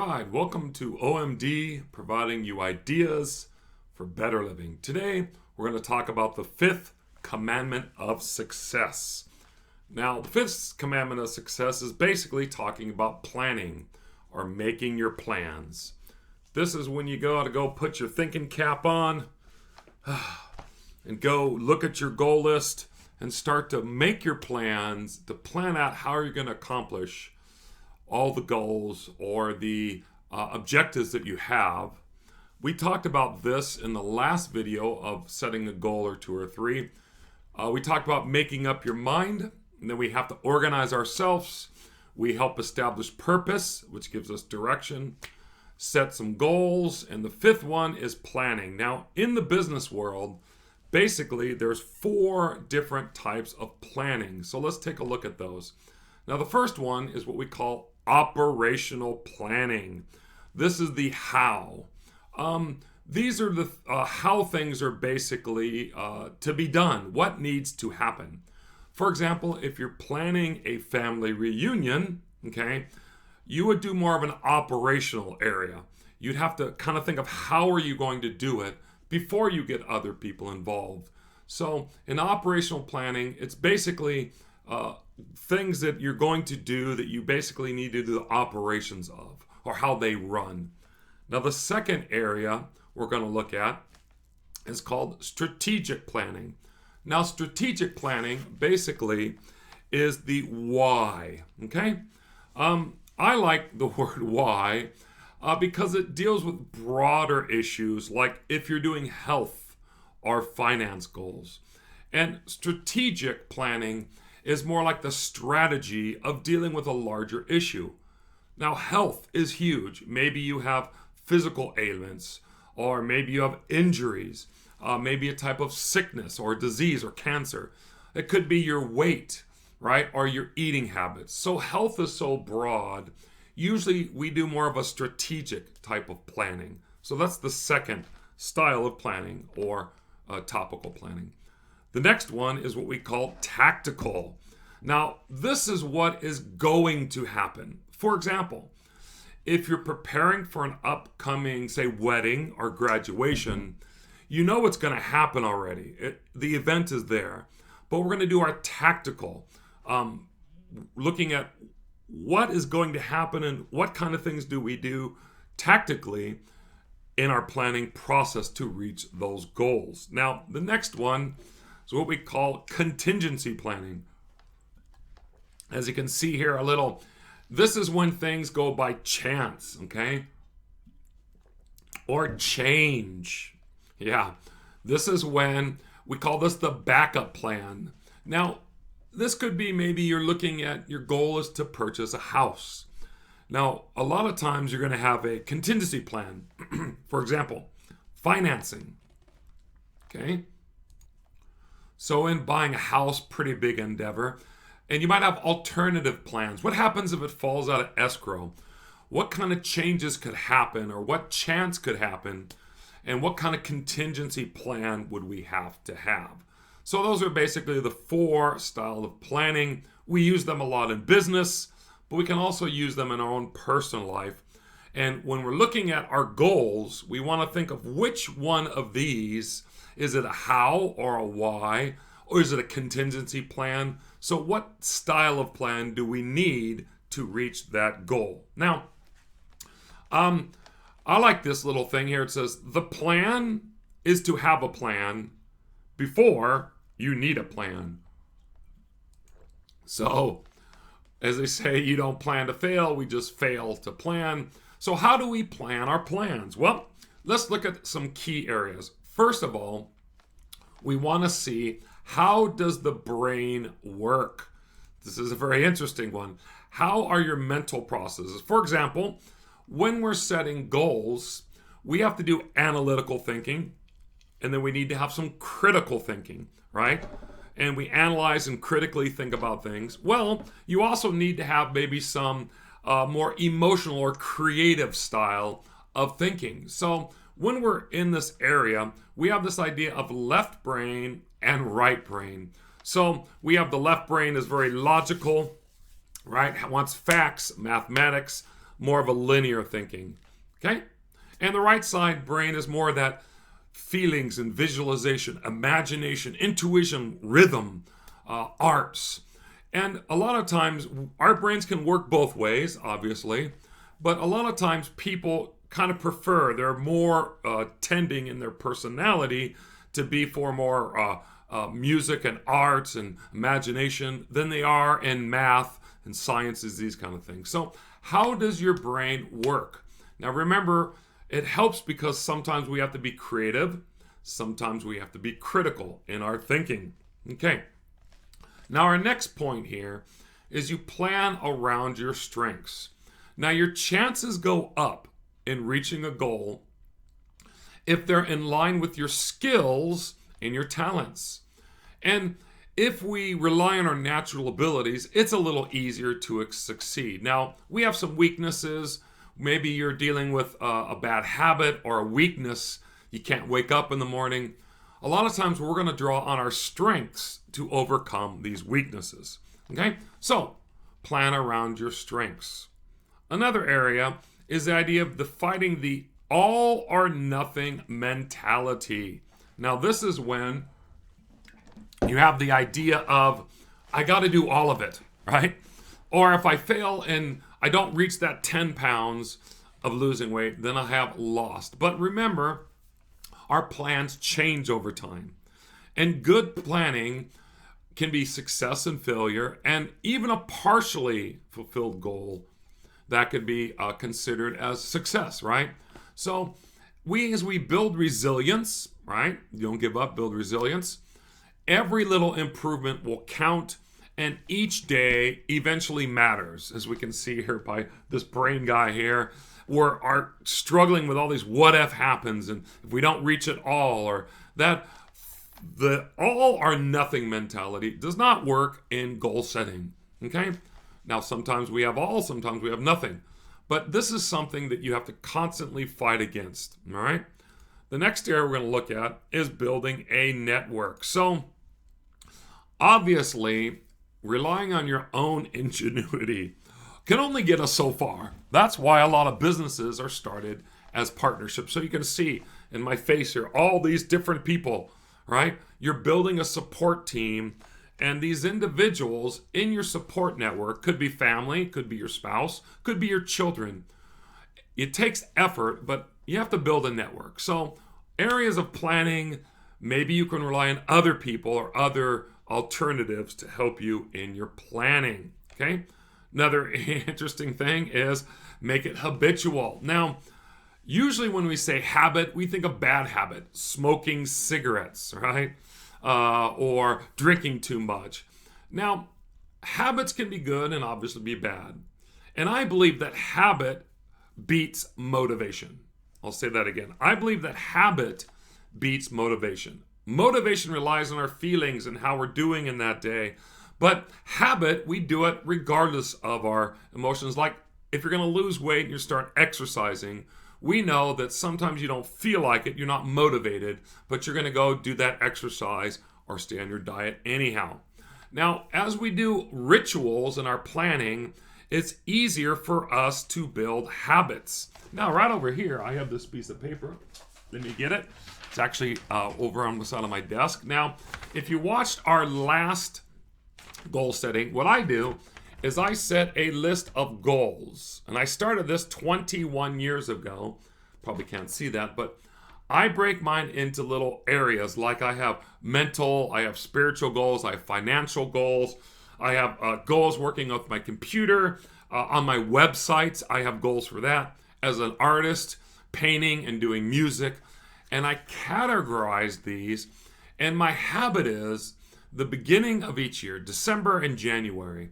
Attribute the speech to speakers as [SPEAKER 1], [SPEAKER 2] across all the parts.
[SPEAKER 1] right, welcome to OMD, providing you ideas for better living. Today, we're going to talk about the fifth commandment of success. Now, the fifth commandment of success is basically talking about planning or making your plans. This is when you got to go put your thinking cap on and go look at your goal list and start to make your plans to plan out how you're going to accomplish all the goals or the objectives that you have. We talked about this in the last video of setting a goal or two or three. We talked about making up your mind, and then we have to organize ourselves. We help establish purpose, which gives us direction, set some goals, and the fifth one is planning. Now, in the business world, basically there's 4 different types of planning. So let's take a look at those. Now, the first one is what we call operational planning. This is the how. These are the how things are basically to be done. What needs to happen? For example, if you're planning a family reunion, okay, you would do more of an operational area. You'd have to kind of think of how are you going to do it before you get other people involved. So in operational planning, it's basically things that you're going to do that you basically need to do the operations of or how they run. Now, the second area we're going to look at is called strategic planning. Now, strategic planning basically is the why, okay? I like the word why because it deals with broader issues like if you're doing health or finance goals. And strategic planning is more like the strategy of dealing with a larger issue. Now, health is huge. Maybe you have physical ailments, or maybe you have injuries, maybe a type of sickness or disease or cancer. It could be your weight, right, or your eating habits. So health is so broad. Usually we do more of a strategic type of planning. So that's the second style of planning or topical planning. The next one is what we call tactical. Now, this is what is going to happen. For example, if you're preparing for an upcoming, say, wedding or graduation, you know what's going to happen already. The event is there. But we're going to do our tactical, looking at what is going to happen and what kind of things do we do tactically in our planning process to reach those goals. Now, the next one is what we call contingency planning. As you can see here a little, this is when things go by chance, okay? Or change. Yeah, this is when we call this the backup plan. Now, this could be maybe you're looking at your goal is to purchase a house. Now, a lot of times you're going to have a contingency plan. For example, financing. Okay? So in buying a house, pretty big endeavor. And you might have alternative plans. What happens if it falls out of escrow? What kind of changes could happen or what chance could happen? And what kind of contingency plan would we have to have? So those are basically the 4 styles of planning. We use them a lot in business, but we can also use them in our own personal life. And when we're looking at our goals, we want to think of which one of these. Is it a how or a why? Or is it a contingency plan? So what style of plan do we need to reach that goal? Now, I like this little thing here. It says, the plan is to have a plan before you need a plan. So, as they say, you don't plan to fail, we just fail to plan. So how do we plan our plans? Well, let's look at some key areas. First of all, we want to see how does the brain work? This is a very interesting one. How are your mental processes? For example, when we're setting goals, we have to do analytical thinking, and then we need to have some critical thinking, right? And we analyze and critically think about things. Well, you also need to have maybe some more emotional or creative style of thinking. So when we're in this area, we have this idea of left brain and right brain. So we have the left brain is very logical, right? Wants facts, mathematics, more of a linear thinking. Okay? And the right side brain is more of that feelings and visualization, imagination, intuition, rhythm, arts. And a lot of times our brains can work both ways, obviously, but a lot of times people kind of prefer, they're more tending in their personality to be for more music and arts and imagination than they are in math and sciences, these kind of things. So how does your brain work? Now remember, it helps because sometimes we have to be creative, sometimes we have to be critical in our thinking. Okay. Now our next point here is you plan around your strengths. Now your chances go up in reaching a goal if they're in line with your skills and your talents. And if we rely on our natural abilities, it's a little easier to succeed. Now, we have some weaknesses. Maybe you're dealing with a bad habit or a weakness. You can't wake up in the morning. A lot of times we're going to draw on our strengths to overcome these weaknesses. Okay? So, plan around your strengths. Another area is the idea of fighting the all or nothing mentality. Now, this is when you have the idea of, I got to do all of it, right? Or if I fail and I don't reach that 10 pounds of losing weight, then I have lost. But remember, our plans change over time. And good planning can be success and failure, and even a partially fulfilled goal that could be considered as success, right? So as we build resilience, right? You don't give up, build resilience. Every little improvement will count, and each day eventually matters, as we can see here by this brain guy here. We're struggling with all these what if happens, and if we don't reach it all, or that the all or nothing mentality does not work in goal setting. Okay? Now, sometimes we have all, sometimes we have nothing. But this is something that you have to constantly fight against. All right? The next area we're going to look at is building a network. So, obviously, relying on your own ingenuity can only get us so far. That's why a lot of businesses are started as partnerships. So you can see in my face here, all these different people, right? You're building a support team, and these individuals in your support network could be family, could be your spouse, could be your children. It takes effort, but you have to build a network. So areas of planning, maybe you can rely on other people or other alternatives to help you in your planning. Okay? Another interesting thing is make it habitual. Now, usually when we say habit, we think of bad habit, smoking cigarettes, right? Or drinking too much. Now, habits can be good and obviously be bad. And I believe that habit beats motivation. I'll say that again. I believe that habit beats motivation. Motivation relies on our feelings and how we're doing in that day. But habit, we do it regardless of our emotions. Like if you're going to lose weight and you start exercising, we know that sometimes you don't feel like it, you're not motivated, but you're going to go do that exercise or stay on your diet anyhow. Now, as we do rituals in our planning, it's easier for us to build habits. Now, right over here, I have this piece of paper. Let me get it. It's actually over on the side of my desk. Now, if you watched our last goal setting, what I do is I set a list of goals. And I started this 21 years ago. Probably can't see that, but I break mine into little areas. Like I have mental, I have spiritual goals, I have financial goals, I have goals working with my computer. On my websites, I have goals for that. As an artist, painting and doing music. And I categorize these. And my habit is the beginning of each year, December and January,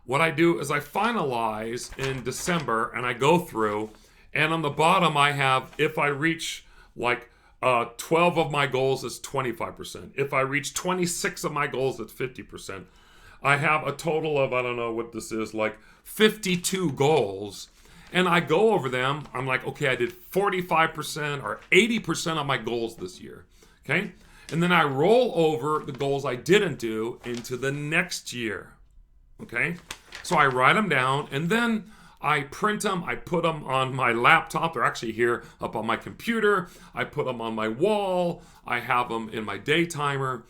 [SPEAKER 1] what I do is I finalize in December and I go through, and on the bottom I have, if I reach like 12 of my goals, it's 25%. If I reach 26 of my goals, it's 50%. I have a total of, I don't know what this is, like 52 goals. And I go over them. I'm like, okay, I did 45% or 80% of my goals this year. Okay? And then I roll over the goals I didn't do into the next year. Okay? So I write them down, and then I print them, I put them on my laptop. They're actually here up on my computer. I put them on my wall. I have them in my day timer.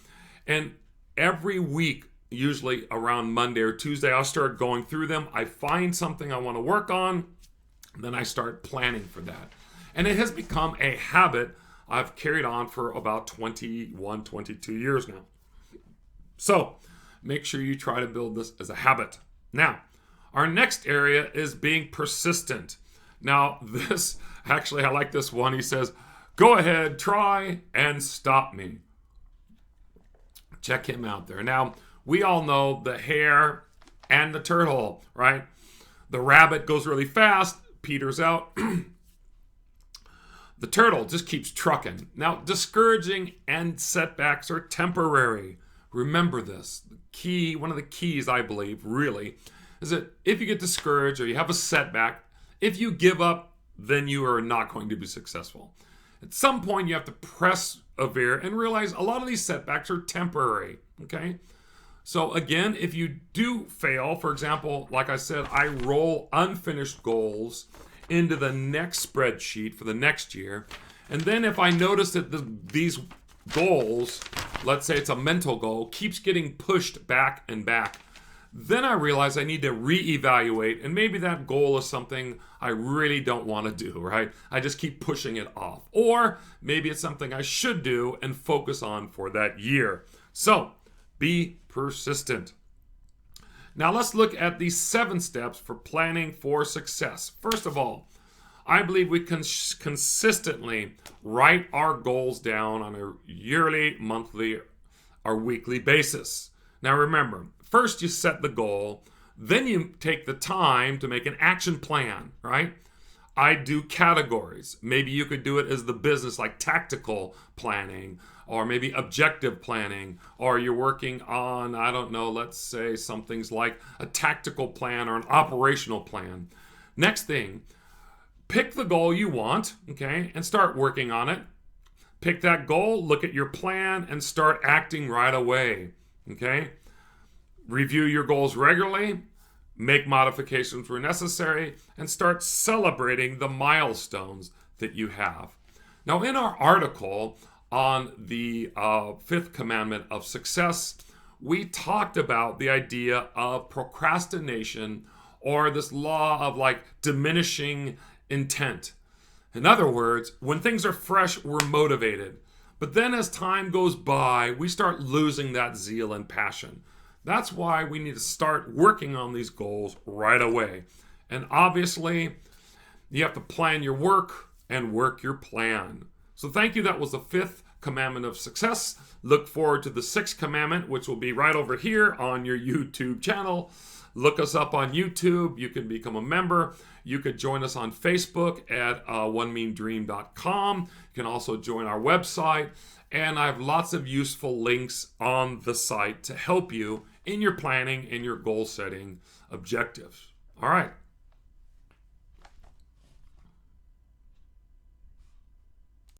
[SPEAKER 1] And every week, usually around Monday or Tuesday, I'll start going through them. I find something I want to work on, then I start planning for that. And it has become a habit I've carried on for about 21, 22 years now. So make sure you try to build this as a habit. Now, our next area is being persistent. Now, this, actually, I like this one. He says, go ahead, try, and stop me. Check him out there. Now, we all know the hare and the turtle, right? The rabbit goes really fast, peters out. The turtle just keeps trucking. Now, discouraging and setbacks are temporary. Remember this. The key, one of the keys, I believe, really, is that if you get discouraged or you have a setback, if you give up, then you are not going to be successful. At some point, you have to persevere and realize a lot of these setbacks are temporary, okay? So again, if you do fail, for example, like I said, I roll unfinished goals into the next spreadsheet for the next year. And then if I notice that these goals, let's say it's a mental goal, keeps getting pushed back and back, then I realize I need to reevaluate, and maybe that goal is something I really don't want to do, right? I just keep pushing it off. Or maybe it's something I should do and focus on for that year. So be persistent. Now let's look at these 7 steps for planning for success. First of all, I believe we can consistently write our goals down on a yearly, monthly, or weekly basis. Now remember, first you set the goal, then you take the time to make an action plan, right? I do categories. Maybe you could do it as the business, like tactical planning, or maybe objective planning, or you're working on, I don't know, let's say something's like a tactical plan or an operational plan. Next thing, pick the goal you want, okay, and start working on it. Pick that goal, look at your plan, and start acting right away, okay? Review your goals regularly, make modifications where necessary, and start celebrating the milestones that you have. Now, in our article on the 5th commandment of success, we talked about the idea of procrastination, or this law of like diminishing intent. In other words, when things are fresh, we're motivated. But then as time goes by, we start losing that zeal and passion. That's why we need to start working on these goals right away. And obviously, you have to plan your work and work your plan. So thank you. That was the 5th commandment of success. Look forward to the 6th commandment, which will be right over here on your YouTube channel. Look us up on YouTube. You can become a member. You could join us on Facebook at onemeandream.com. You can also join our website. And I have lots of useful links on the site to help you in your planning and your goal setting objectives. All right.